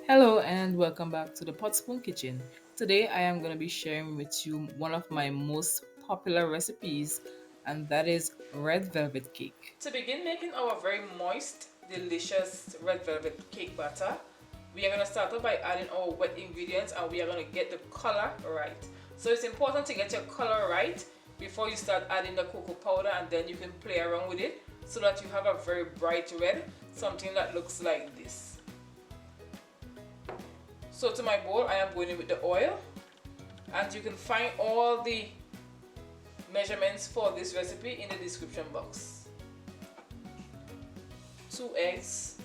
Hello and welcome back to the Potspoon kitchen. Today I am going to be sharing with you one of my most popular recipes, and that is red velvet cake. To begin making our very moist, delicious red velvet cake batter, we are going to start off by adding our wet ingredients, and we are going to get the color right. So it's important to get your color right before you start adding the cocoa powder, and then you can play around with it so that you have a very bright red, something that looks like this. So to my bowl, I am going in with the oil, and you can find all the measurements for this recipe in the description box. 2 eggs,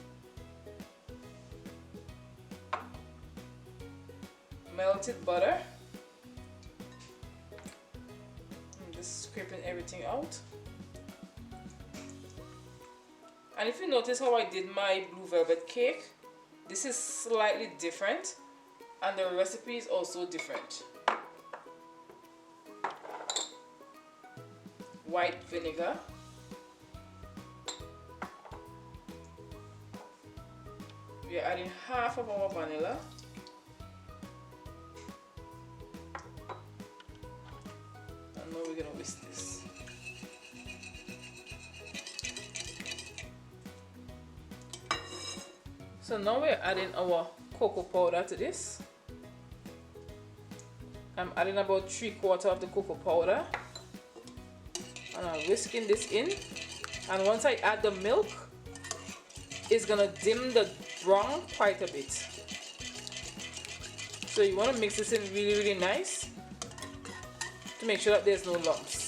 melted butter. I'm just scraping everything out. And if you notice how I did my blue velvet cake, this is slightly different, and the recipe is also different. White vinegar, we are adding half of our vanilla, and now we're going to whisk this. So now we're adding our cocoa powder to this. I'm adding about 3/4 of the cocoa powder, and I'm whisking this in. And once I add the milk, it's gonna dim the brown quite a bit. So you want to mix this in really nice to make sure that there's no lumps.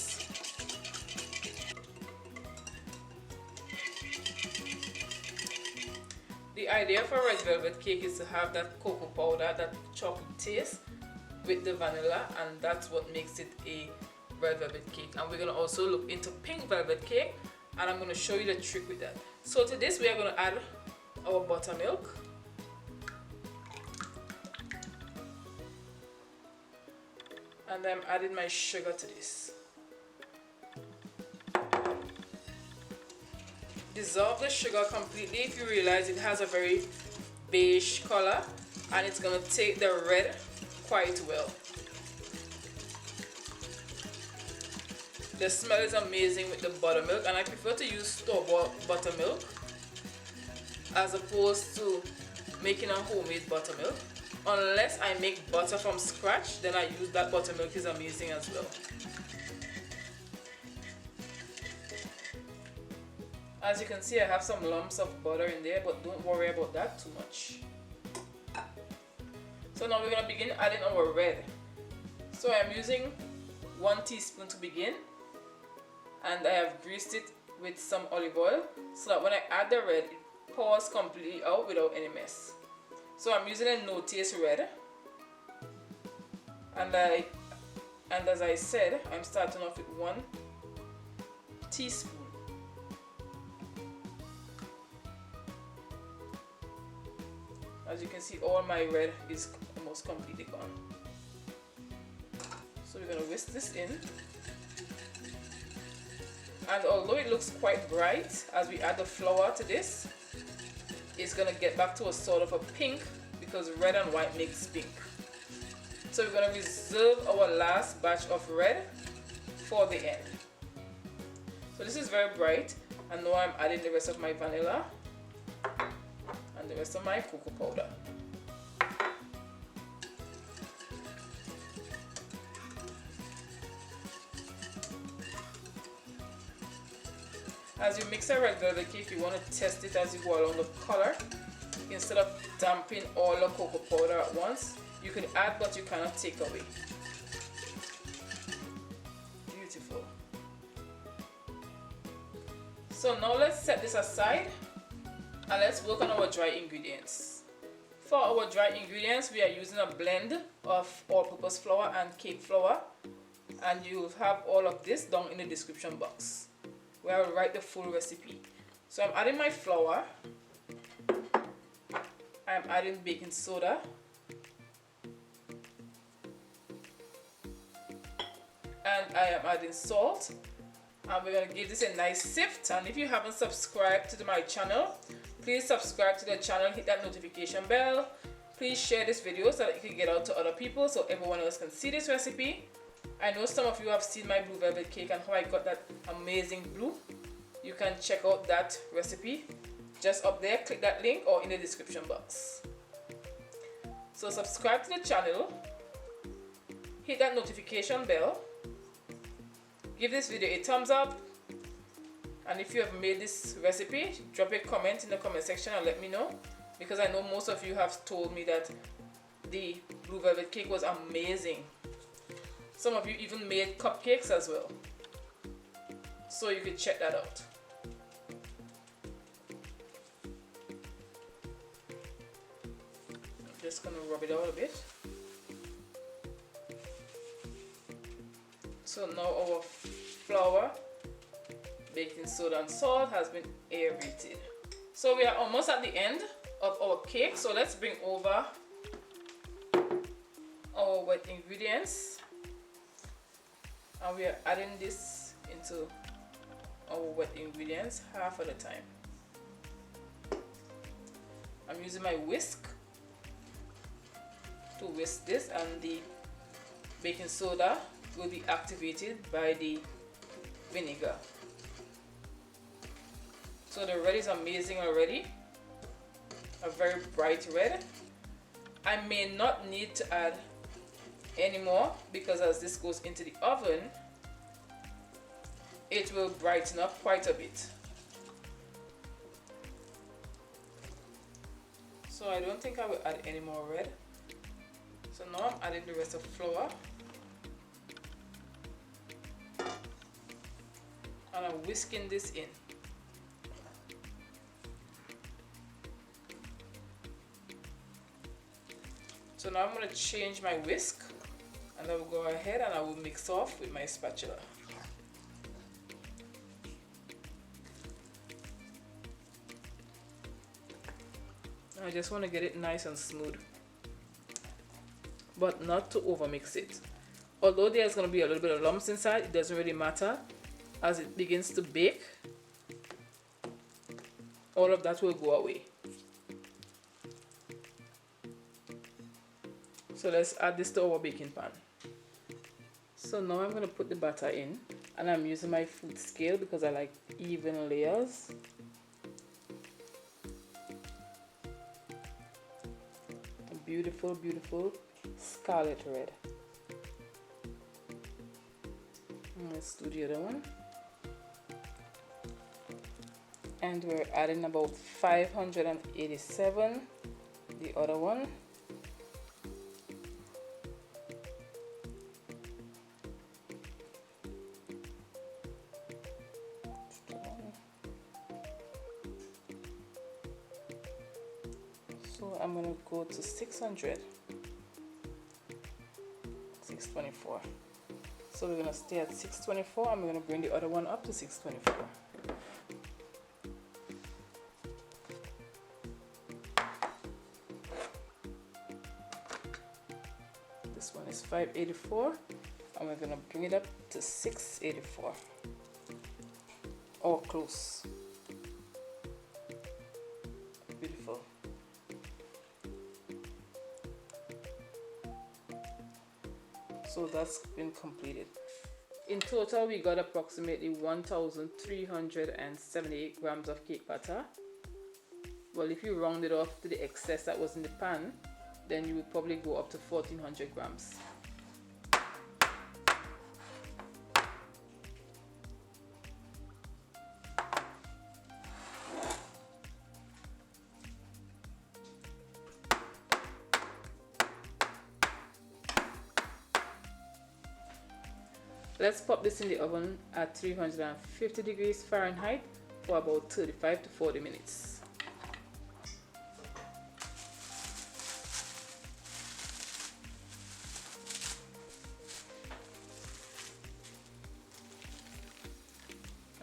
The idea for red velvet cake is to have that cocoa powder, that chocolate taste with the vanilla, and that's what makes it a red velvet cake. And we're going to also look into pink velvet cake, and I'm going to show you the trick with that. So to this we are going to add our buttermilk, and I'm adding my sugar to this. Dissolve the sugar completely if you realize it has a very beige color, and it's going to take the red quite well. The smell is amazing with the buttermilk, and I prefer to use store-bought buttermilk as opposed to making a homemade buttermilk. Unless I make butter from scratch, then I use that buttermilk. Is amazing as well. As you can see, I have some lumps of butter in there, but don't worry about that too much. So now we're going to begin adding our red. So I'm using 1 teaspoon to begin, and I have greased it with some olive oil so that when I add the red, it pours completely out without any mess. So I'm using a no taste red, and as I said, I'm starting off with 1 teaspoon. As you can see, all my red is almost completely gone. So we're going to whisk this in. And although it looks quite bright, as we add the flour to this, it's going to get back to a sort of a pink, because red and white makes pink. So we're going to reserve our last batch of red for the end. So this is very bright, and now I'm adding the rest of my vanilla and the rest of my cocoa powder. As you mix a red velvet cake, you want to test it as you go along the color. Instead of dumping all the cocoa powder at once, you can add but you cannot take away. Beautiful. So now let's set this aside, and let's work on our dry ingredients. For our dry ingredients, we are using a blend of all-purpose flour and cake flour, and you'll have all of this down in the description box where I will write the full recipe. So I'm adding my flour, I'm adding baking soda, and I am adding salt, and we're going to give this a nice sift. And if you haven't subscribed to my channel, please subscribe to the channel, hit that notification bell Please share this video so that it can get out to other people so everyone else can see this recipe. I know some of you have seen my blue velvet cake and how I got that amazing blue. You can check out that recipe just up there. Click that link or in the description box. So subscribe to the channel, hit that notification bell, give this video a thumbs up, and if you have made this recipe, drop a comment in the comment section and let me know, because I know most of you have told me that the blue velvet cake was amazing. Some of you even made cupcakes as well, so you can check that out. I'm just gonna rub it out a bit. So now our flour, baking soda and salt has been aerated. So we are almost at the end of our cake, so let's bring over our wet ingredients, and we are adding this into our wet ingredients half of the time. I'm using my whisk to whisk this, and the baking soda will be activated by the vinegar. So the red is amazing already, a very bright red. I may not need to add any more, because as this goes into the oven, it will brighten up quite a bit. So I don't think I will add any more red. So now I'm adding the rest of flour, and I'm whisking this in. So now I'm going to change my whisk, and I will go ahead and I will mix off with my spatula. I just want to get it nice and smooth, but not to over mix it. Although there's going to be a little bit of lumps inside, it doesn't really matter. As it begins to bake, all of that will go away. So let's add this to our baking pan. So now I'm going to put the batter in, and I'm using my food scale because I like even layers. A beautiful, beautiful scarlet red. Let's do the other one. And we're adding about 587, the other one. So I'm going to go to 600, 624. So we're going to stay at 624, and we're going to bring the other one up to 624. This one is 584, and we're going to bring it up to 684, or close. Beautiful. So that's been completed. In total, we got approximately 1,378 grams of cake batter. Well, if you round it off to the excess that was in the pan, then you would probably go up to 1,400 grams. Let's pop this in the oven at 350 degrees Fahrenheit for about 35 to 40 minutes.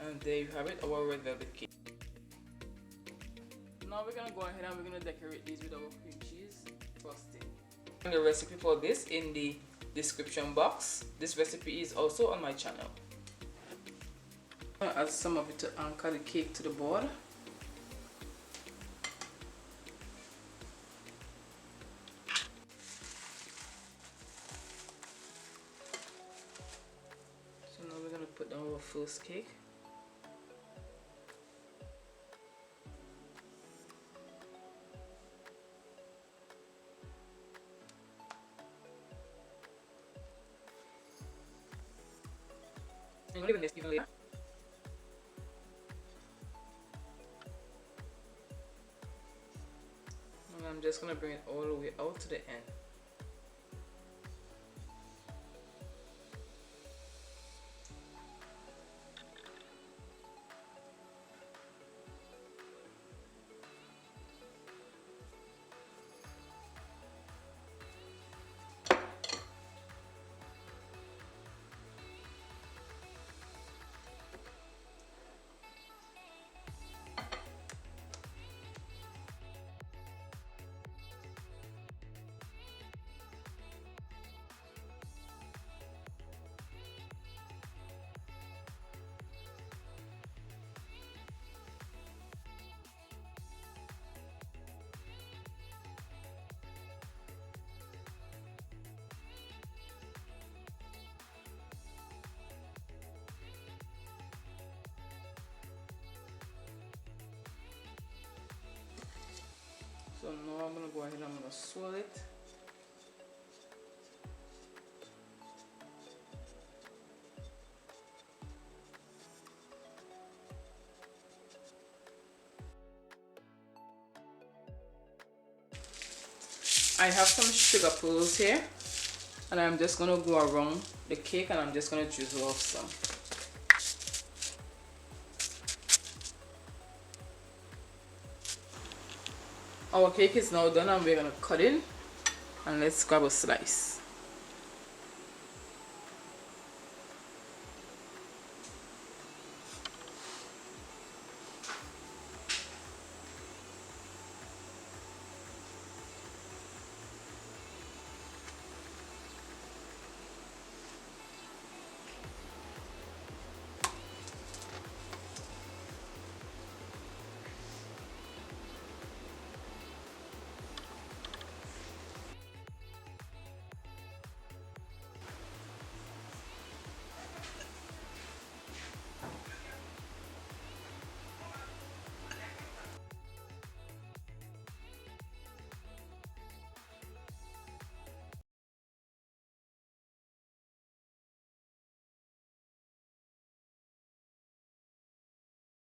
And there you have it, our red velvet cake. Now we're gonna go ahead and we're gonna decorate these with our cream cheese frosting. The recipe for this in the description box. This recipe is also on my channel. I'm gonna add some of it to anchor the cake to the board. first cake. I'm leaving this even later. And I'm just gonna bring it all the way out to the end. So now I'm going to go ahead and I'm going to swirl it. I have some sugar pearls here, and I'm just going to go around the cake and I'm just going to drizzle off some. Our cake is now done and we're going to cut in, and let's grab a slice.